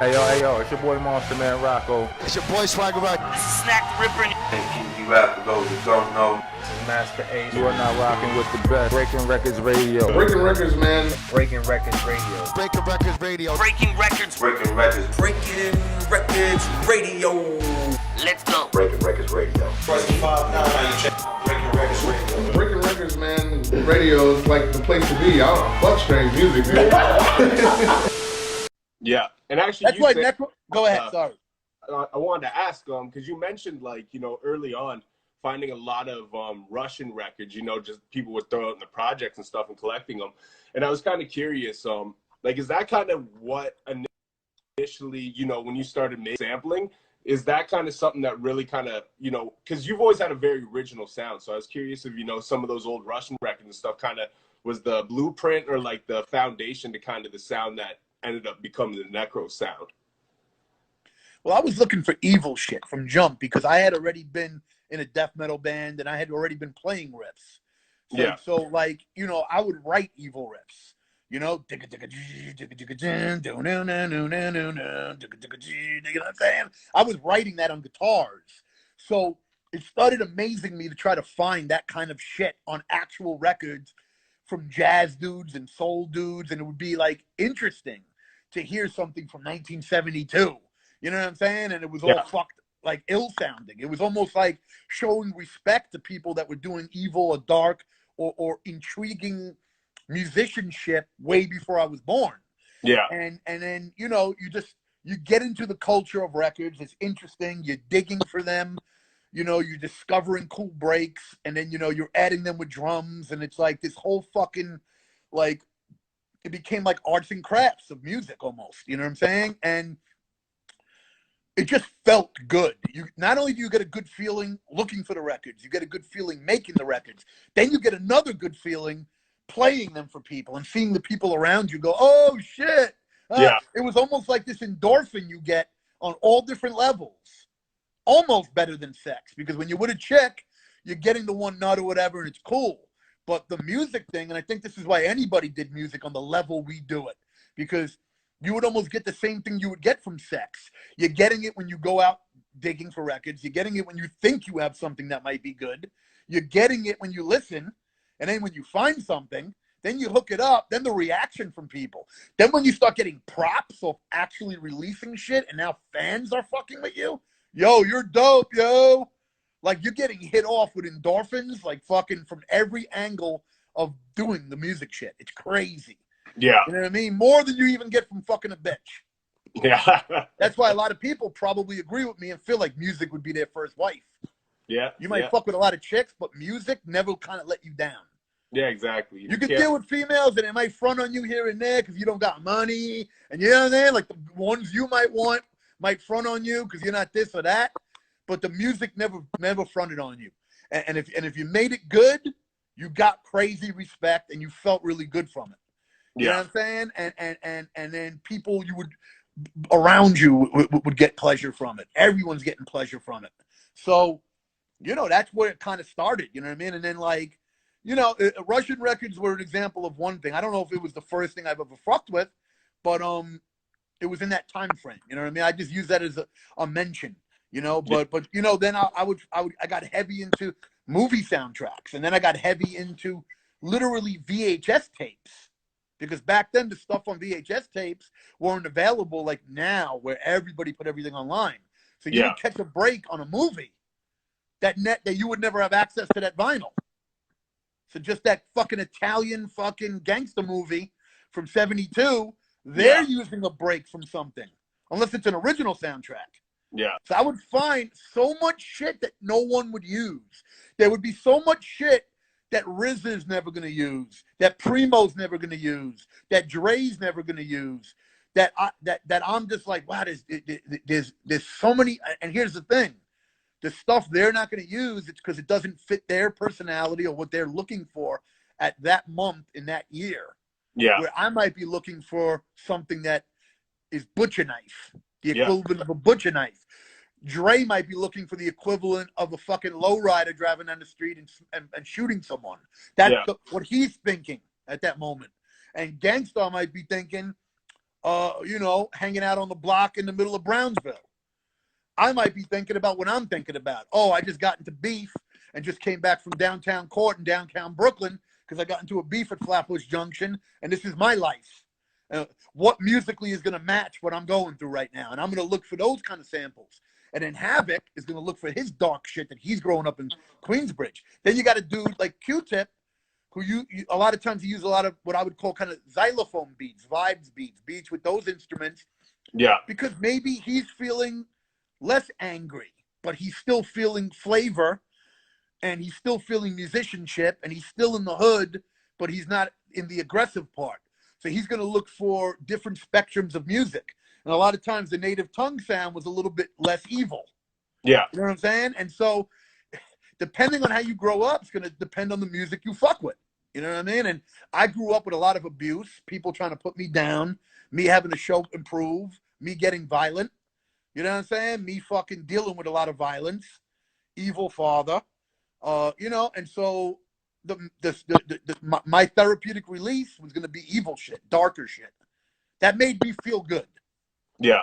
Hey yo, it's your boy Monster Man Rocco. It's your boy Swagger Rock. This is Snack the Ripper. And you rap for those who don't know. This is Master Ace. You are now rocking with the best. Breaking Records Radio. Breaking Records, man. Breaking Records Radio. Breaking Records Radio. Breaking Records. Breaking Records. Breaking Records Radio. Let's go. Breaking Records Radio. Press 5-9. Breaking Records Radio. Breaking Records, man. Radio is like the place to be. I don't fuck strange music, dude. Yeah, and actually, that's why Necro. Go ahead. Sorry. I wanted to ask because you mentioned early on finding a lot of Russian records. Just people would throw out in the projects and stuff and collecting them. And I was kind of curious. Is that kind of what initially, when you started sampling? Is that kind of something that really kind of, because you've always had a very original sound. So I was curious if, some of those old Russian records and stuff kind of was the blueprint or like the foundation to kind of the sound that ended up becoming the Necro sound. Well, I was looking for evil shit from jump because I had already been in a death metal band and I had already been playing riffs. So I would write evil riffs. I was writing that on guitars. So it started amazing me to try to find that kind of shit on actual records from jazz dudes and soul dudes, and it would be like interesting to hear something from 1972. You know what I'm saying? And it was all fucked, like ill sounding. It was almost like showing respect to people that were doing evil or dark or intriguing musicianship way before I was born. Yeah. And then, you get into the culture of records. It's interesting. You're digging for them. You're discovering cool breaks, and then, you're adding them with drums, and it's like this whole fucking, like, it became like arts and crafts of music almost, you know what I'm saying? And it just felt good. Not only do you get a good feeling looking for the records, you get a good feeling making the records, then you get another good feeling playing them for people and seeing the people around you go, oh shit. It was almost like this endorphin you get on all different levels. Almost better than sex, because when you're with a chick, you're getting the one nut or whatever, and it's cool. But the music thing, and I think this is why anybody did music on the level we do it, because you would almost get the same thing you would get from sex. You're getting it when you go out digging for records. You're getting it when you think you have something that might be good. You're getting it when you listen, and then when you find something, then you hook it up, then the reaction from people. Then when you start getting props of actually releasing shit, and now fans are fucking with you, yo, you're dope, yo. Like, you're getting hit off with endorphins, like, fucking from every angle of doing the music shit. It's crazy. Yeah. You know what I mean? More than you even get from fucking a bitch. Yeah. That's why a lot of people probably agree with me and feel like music would be their first wife. Yeah. You might fuck with a lot of chicks, but music never kind of let you down. Yeah, exactly. You can deal with females, and they might front on you here and there because you don't got money. And you know what I'm saying? Like, the ones you might want might front on you because you're not this or that. But the music never fronted on you. And if you made it good, you got crazy respect and you felt really good from it. You know what I'm saying? And then people you would around you would get pleasure from it. Everyone's getting pleasure from it. So, that's where it kind of started. You know what I mean? And then Russian records were an example of one thing. I don't know if it was the first thing I've ever fucked with, but it was in that time frame. You know what I mean? I just use that as a mention. But then I got heavy into movie soundtracks, and then I got heavy into literally VHS tapes, because back then the stuff on VHS tapes weren't available like now, where everybody put everything online. So you would catch a break on a movie that you would never have access to that vinyl. So just that fucking Italian fucking gangster movie from '72, they're using a break from something, unless it's an original soundtrack. Yeah. So I would find so much shit that no one would use. There would be so much shit that RZA's never going to use, that Primo's never going to use, that Dre's never going to use, that I'm just like, wow, there's so many. And here's the thing. The stuff they're not going to use, it's because it doesn't fit their personality or what they're looking for at that month in that year. Yeah. Where I might be looking for something that is butcher knife. The equivalent of a butcher knife. Dre might be looking for the equivalent of a fucking lowrider driving down the street and shooting someone. That's what he's thinking at that moment. And Gangstar might be thinking, you know, hanging out on the block in the middle of Brownsville. I might be thinking about what I'm thinking about. Oh, I just got into beef and just came back from downtown court in downtown Brooklyn because I got into a beef at Flatbush Junction, and this is my life. What musically is going to match what I'm going through right now? And I'm going to look for those kind of samples. And then Havoc is going to look for his dark shit that he's growing up in Queensbridge. Then you got a dude like Q-Tip, who you a lot of times he uses a lot of what I would call kind of xylophone beats, vibes beats with those instruments. Yeah. Because maybe he's feeling less angry, but he's still feeling flavor, and he's still feeling musicianship, and he's still in the hood, but he's not in the aggressive part. So he's going to look for different spectrums of music. And a lot of times the native tongue sound was a little bit less evil. Yeah. You know what I'm saying? And so depending on how you grow up, it's going to depend on the music you fuck with. You know what I mean? And I grew up with a lot of abuse, people trying to put me down, me having to show improve, me getting violent. You know what I'm saying? Me fucking dealing with a lot of violence, evil father. You know, and so my therapeutic release was going to be evil shit, darker shit. That made me feel good. Yeah.